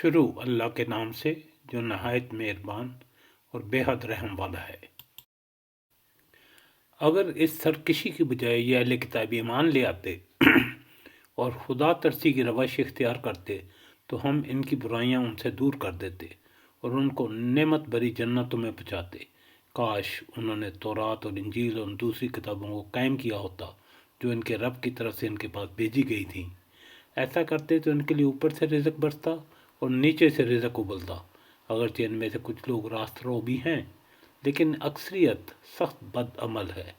شروع اللہ کے نام سے جو نہایت مہربان اور بے حد رحم والا ہے۔ اگر اس سرکشی کی بجائے یہ اہل کتاب ایمان لے آتے اور خدا ترسی کی روش اختیار کرتے تو ہم ان کی برائیاں ان سے دور کر دیتے اور ان کو نعمت بھری جنتوں میں پہنچاتے۔ کاش انہوں نے تورات اور انجیل اور دوسری کتابوں کو قائم کیا ہوتا جو ان کے رب کی طرف سے ان کے پاس بھیجی گئی تھیں۔ ایسا کرتے تو ان کے لیے اوپر سے رزق برستا اور نیچے سے رزق ابلتا۔ اگرچہ ان میں سے کچھ لوگ راست رو بھی ہیں لیکن اکثریت سخت بد عمل ہے۔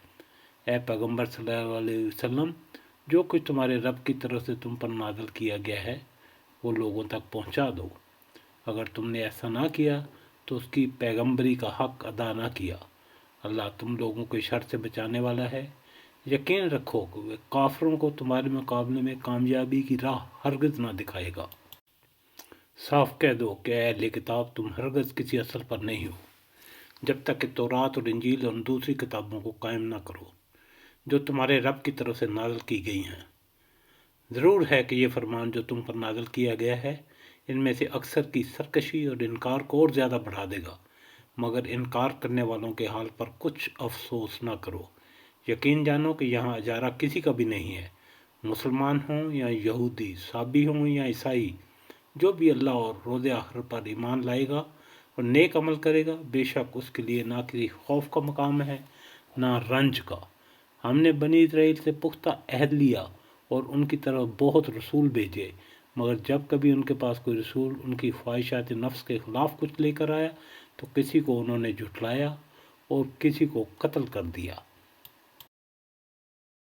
اے پیغمبر صلی اللہ علیہ وسلم، جو کچھ تمہارے رب کی طرف سے تم پر نازل کیا گیا ہے وہ لوگوں تک پہنچا دو۔ اگر تم نے ایسا نہ کیا تو اس کی پیغمبری کا حق ادا نہ کیا۔ اللہ تم لوگوں کو شر سے بچانے والا ہے۔ یقین رکھو کہ وہ کافروں کو تمہارے مقابلے میں کامیابی کی راہ ہرگز نہ دکھائے گا۔ صاف کہہ دو کہ اے اہل کتاب، تم ہرگز کسی اصل پر نہیں ہو جب تک کہ تورات اور انجیل اور دوسری کتابوں کو قائم نہ کرو جو تمہارے رب کی طرف سے نازل کی گئی ہیں۔ ضرور ہے کہ یہ فرمان جو تم پر نازل کیا گیا ہے ان میں سے اکثر کی سرکشی اور انکار کو اور زیادہ بڑھا دے گا، مگر انکار کرنے والوں کے حال پر کچھ افسوس نہ کرو۔ یقین جانو کہ یہاں اجارہ کسی کا بھی نہیں ہے، مسلمان ہوں یا یہودی، صابی ہوں یا عیسائی، جو بھی اللہ اور روز آخر پر ایمان لائے گا اور نیک عمل کرے گا، بے شک اس کے لیے نہ کسی خوف کا مقام ہے نہ رنج کا۔ ہم نے بنی اسرائیل سے پختہ عہد لیا اور ان کی طرف بہت رسول بھیجے، مگر جب کبھی ان کے پاس کوئی رسول ان کی خواہشات نفس کے خلاف کچھ لے کر آیا تو کسی کو انہوں نے جھٹلایا اور کسی کو قتل کر دیا۔